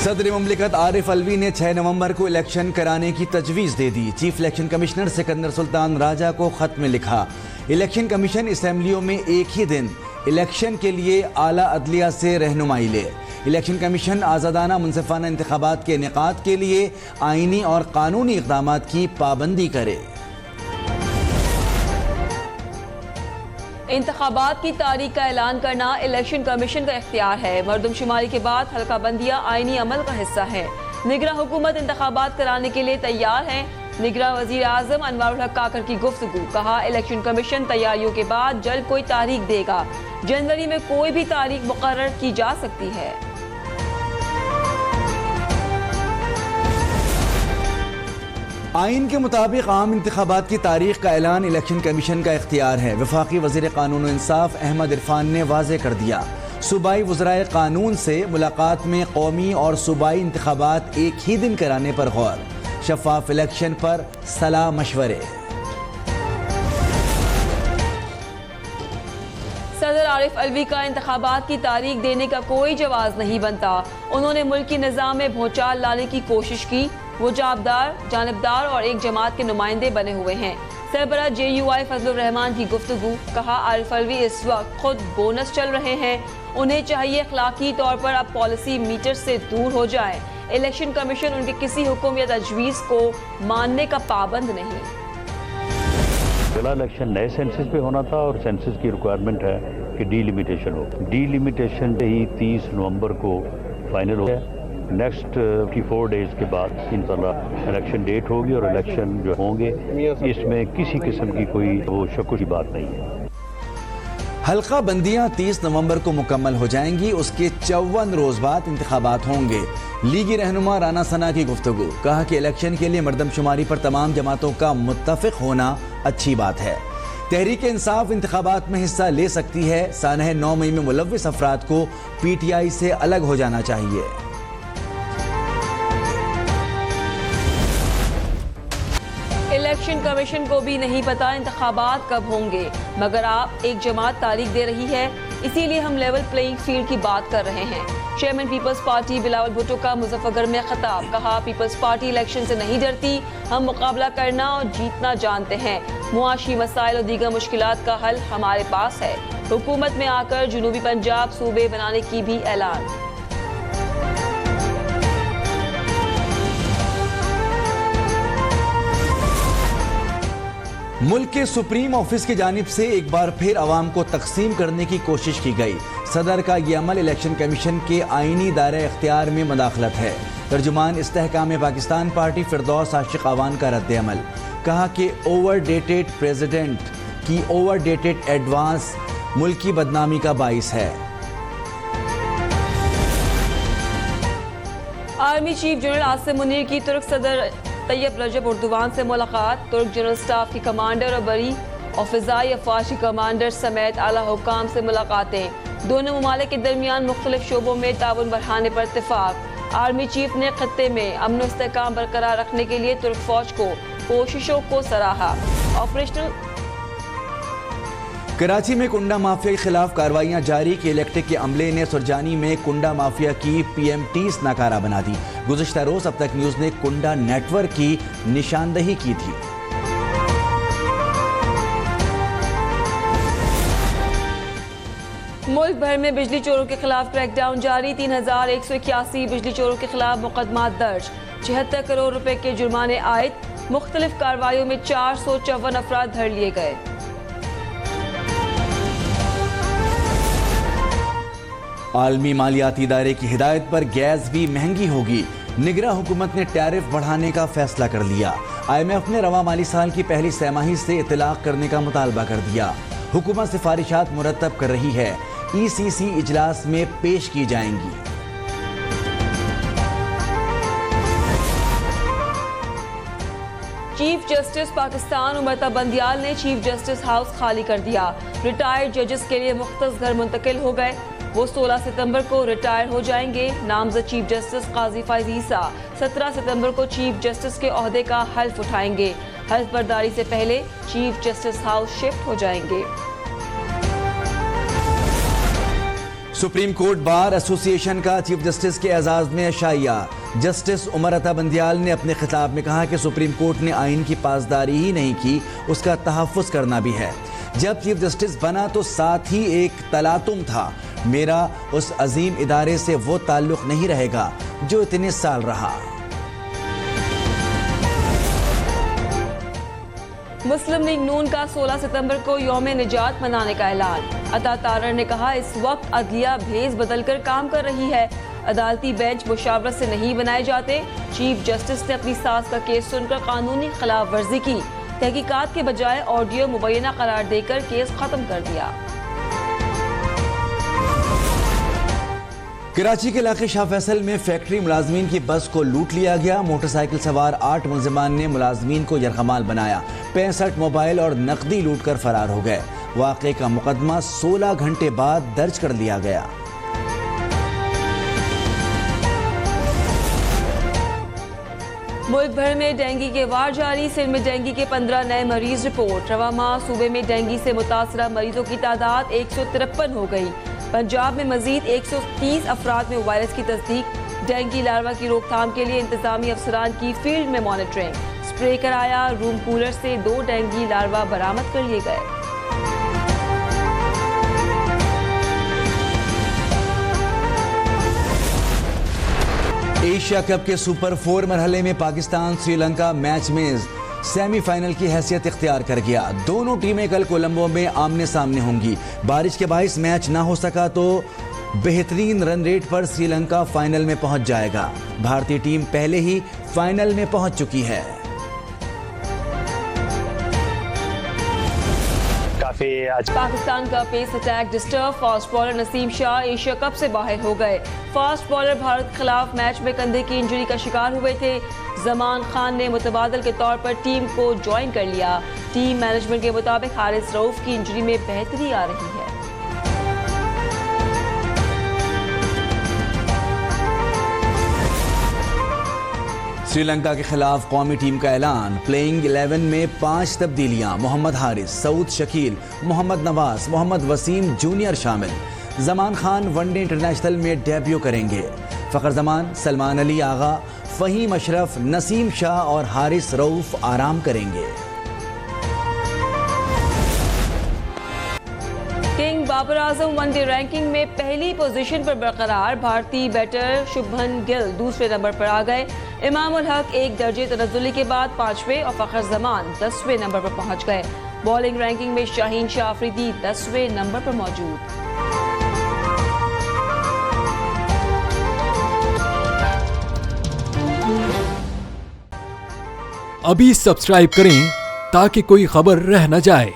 सदर मुमलिकत आरिफ अलवी ने 6 नवंबर को इलेक्शन कराने की तजवीज़ दे दी। Chief election commissioner Sikandar Sultan Raja को खत में लिखा, इलेक्शन कमीशन असम्बलियों में एक ही दिन इलेक्शन के लिए आला अदलिया से रहनुमाई ले। इलेक्शन कमीशन आज़ादाना मुनसिफाना इंतखाबात के इनेकाद के लिए आइनी और कानूनी इक़दाम की पाबंदी करे। इंतखाबात की तारीख का ऐलान करना इलेक्शन कमीशन का इख्तियार है। मरदमशुमारी के बाद हल्का बंदियाँ आइनी अमल का हिस्सा है। निगरां हुकूमत इंतखाबात कराने के लिए तैयार है। निगरां वज़ीर आज़म अनवारुल हक काकर की गुफ्तगू, कहा इलेक्शन कमीशन तैयारियों के बाद जल्द कोई तारीख देगा। जनवरी में कोई भी तारीख मुकर्रर की जा सकती है। आइन के मुताबिक आम इंतखाबात की तारीख का ऐलान इलेक्शन कमीशन का इख्तियार है। वफाकी वज़ीर कानून इंसाफ अहमद इरफान ने वाज़े कर दिया, सूबाई वज़राए कानून से मुलाकात में कौमी और सूबाई इंतखाबात एक ही दिन कराने पर गौर, शफाफ इलेक्शन पर सलाह मशवरे। सदर आरिफ अलवी का इंतखाबात की तारीख देने का कोई जवाज़ नहीं बनता। उन्होंने मुल्की निज़ाम में भूचाल लाने की कोशिश की। वो जानबदार और एक जमात के नुमाइंदे बने हुए हैं। सरबरा JUI फजलुर रहमान की गुफ्तगू, कहा आरिफ अलवी इस वक्त खुद बोनस चल रहे हैं। उन्हें चाहिए अखलाकी तौर पर अब पॉलिसी मीटर से दूर हो जाए। इलेक्शन कमीशन उनके किसी हुक्म या तजवीज़ को मानने का पाबंद नहीं। अगला इलेक्शन नए सेंसस पे होना था और सेंसस की रिक्वायरमेंट है कि डीलिमिटेशन हो। डीलिमिटेशन ही 30 नवंबर को फाइनल हो गया। नेक्स्ट 54 डेज के बाद इंशाल्लाह इलेक्शन डेट होगी और इलेक्शन जो होंगे इसमें किसी किस्म की कोई वो शक की बात नहीं है। हल्का बंदियां 30 नवंबर को मुकम्मल हो जाएंगी। उसके 54 रोज बाद इंतखाबात होंगे। लीगी रहनुमा राना सना की गुफ्तगू, कहा कि इलेक्शन के लिए मरदमशुमारी पर तमाम जमातों का मुत्तफिक होना अच्छी बात है। तहरीक इंसाफ इंतखाबात में हिस्सा ले सकती है। सानह 9 मई में मुलव्विस अफराद को PTI से अलग हो जाना चाहिए। इलेक्शन कमीशन को भी नहीं पता इंतखाबात कब होंगे, मगर आप एक जमात तारीख दे रही है, इसीलिए हम लेवल प्लेइंग फील्ड की बात कर रहे हैं। चेयरमैन पीपल्स पार्टी बिलावल भुट्टो का मुजफ्फरगढ़ में खिताब, कहा पीपल्स पार्टी इलेक्शन से नहीं डरती, हम मुकाबला करना और जीतना जानते हैं। मुआशी मसाइल और दीगर मुश्किलात का हल हमारे पास है। हुकूमत में आकर जनूबी पंजाब सूबे बनाने की भी ऐलान। मुल्क के सुप्रीम ऑफिस की जानिब से एक बार फिर अवाम को तकसीम करने की कोशिश की गई। सदर का ये अमल इलेक्शन कमीशन के आइनी दायरे इख्तियार में मदाखलत है। तर्जुमान इस्तेहकाम पाकिस्तान पार्टी फिरदौस आशिक अवान का रद्द अमल, कहा कि ओवरडेटेड प्रेसिडेंट की ओवरडेटेड एडवांस मुल्क की बदनामी का बाइस है। Army chief general Asim Munir की तुर्क सदर तैयब रजब उर्दुवान से मुलाकात। तुर्क जनरल स्टाफ की कमांडर और बरी और फ़िज़ाई अफ़वाज की कमांडर समेत आला हुकाम से मुलाकातें। दोनों ममालिक के दरमियान मुख्तलिफ शोबों में ताउन बढ़ाने पर इत्तेफाक। आर्मी चीफ ने खत्ते में अमन व इस्तेहकाम बरकरार रखने के लिए तुर्क फौज को कोशिशों को सराहा। ऑपरेशनल कराची में कुंडा माफिया के खिलाफ कार्रवाइयां जारी की। इलेक्ट्रिक के अमले ने सुरजानी में कुंडा माफिया की PMTs नाकारा बना दी। गुज़िश्ता रोज अब तक न्यूज ने कुंडा नेटवर्क की निशानदही की थी। मुल्क भर में बिजली चोरों के खिलाफ क्रैकडाउन जारी। 3181 बिजली चोरों के खिलाफ मुकदमा दर्ज। 76 करोड़ रुपए के जुर्माने आयद। मुख्तलिफ कार्रवाइयों में 454 अफराद धर लिए गए। आलमी मालियाती इदारे की हिदायत पर गैस भी महंगी होगी। निगरां हुकूमत ने टैरिफ बढ़ाने का फैसला कर लिया। IMF ने रवा माली साल की पहली सहमाही से इतलाक करने का मुतालबा कर दिया। हुकूमत सिफारिशात मुरतब कर रही है, ECC इजलास में पेश की जाएंगी। चीफ जस्टिस पाकिस्तान उमरता बंदियाल ने चीफ जस्टिस हाउस खाली कर दिया। रिटायर्ड जजेस के लिए मुख्तस घर मुंतकिल हो गए। वो 16 सितंबर को रिटायर हो जाएंगे। नामजद चीफ जस्टिस काजी फैज ईसा 17 सितंबर को चीफ जस्टिस के ओहदे का हल्फ उठाएंगे। हल्फ बर्दारी से पहले चीफ जस्टिस हाउस शिफ्ट हो जाएंगे। सुप्रीम कोर्ट बार एसोसिएशन का चीफ जस्टिस के एजाज में शाइया। जस्टिस उमर अता बंदियाल ने अपने खिताब में कहा कि सुप्रीम कोर्ट ने आइन की पासदारी ही नहीं की, उसका तहफ़्फ़ुज़ करना भी है। जब चीफ जस्टिस बना तो साथ ही एक तलातुम था, मेरा उस अजीम इदारे से वो ताल्लुक़ नहीं रहेगा जो इतने साल रहा। मुस्लिम लीग नून का 16 सितंबर को यौम निजात मनाने का ऐलान। अता तारर ने कहा, इस वक्त अदलिया भेस बदलकर काम कर रही है, अदालती बेंच मुशावरत से नहीं बनाए जाते। चीफ जस्टिस ने अपनी सास का केस सुनकर कानूनी खिलाफ वर्जी की, तहकीकात के बजाय ऑडियो मुबैना करार देकर केस खत्म कर दिया। कराची के इलाके शाह फैसल में फैक्ट्री मुलाजमीन की बस को लूट लिया गया। मोटरसाइकिल सवार 8 मुलजिमान ने मुलाजमीन को यरगमाल बनाया, 65 मोबाइल और नकदी लूट कर फरार हो गए। वाक़े का मुकदमा 16 घंटे बाद दर्ज कर लिया गया। मुल्क भर में डेंगू के वार जारी। सिंध में डेंगू के 15 नए मरीज रिपोर्ट। रवा माह सूबे में डेंगू से मुतासरा मरीजों की तादाद 153 हो गई। पंजाब में मजीद 130 अफराद में वायरस की तस्दीक। डेंगू लार्वा की रोकथाम के लिए इंतजामी अफसरान की फील्ड में मॉनिटरिंग। स्प्रे कराया, रूम कूलर से 2 डेंगू लार्वा बरामद कर लिए गए। एशिया कप के सुपर 4 मरहले में पाकिस्तान श्रीलंका मैच में सेमीफाइनल की हैसियत इख्तियार कर गया। दोनों टीमें कल कोलंबो में आमने सामने होंगी। बारिश के बाइस मैच ना हो सका तो बेहतरीन रन रेट पर श्रीलंका फाइनल में पहुंच जाएगा। भारतीय टीम पहले ही फाइनल में पहुंच चुकी है। पाकिस्तान का pace attack disturb. Fast bowler Naseem Shah Asia Cup से बाहर हो गए। फास्ट बॉलर भारत के खिलाफ मैच में कंधे की इंजरी का शिकार हुए थे। जमान खान ने मुतबादल के तौर पर टीम को ज्वाइन कर लिया। टीम मैनेजमेंट के मुताबिक हारिस रऊफ की इंजरी में बेहतरी आ रही है। श्रीलंका के खिलाफ कौमी टीम का ऐलान। प्लेइंग 11 में 5 तब्दीलियां। मोहम्मद हारिस, सऊद शकील, मोहम्मद नवाज, मोहम्मद वसीम जूनियर शामिल। जमान खान वनडे इंटरनेशनल में डेब्यू करेंगे। फ़खर जमान, सलमान अली आगा, फ़हीम अशरफ, नसीम शाह और हारिस रऊफ आराम करेंगे। King Babar Azam one day ranking में पहली पोजीशन पर बरकरार। भारतीय बैटर शुभमन गिल दूसरे नंबर पर आ गए। इमाम उल हक 1 दर्जे तनज़्ज़ुली के बाद 5वें और फ़खर जमान 10वें नंबर पर पहुंच गए। बॉलिंग रैंकिंग में शाहीन शाह अफरीदी 10वें नंबर पर मौजूद। अभी सब्सक्राइब करें ताकि कोई खबर रह न जाए।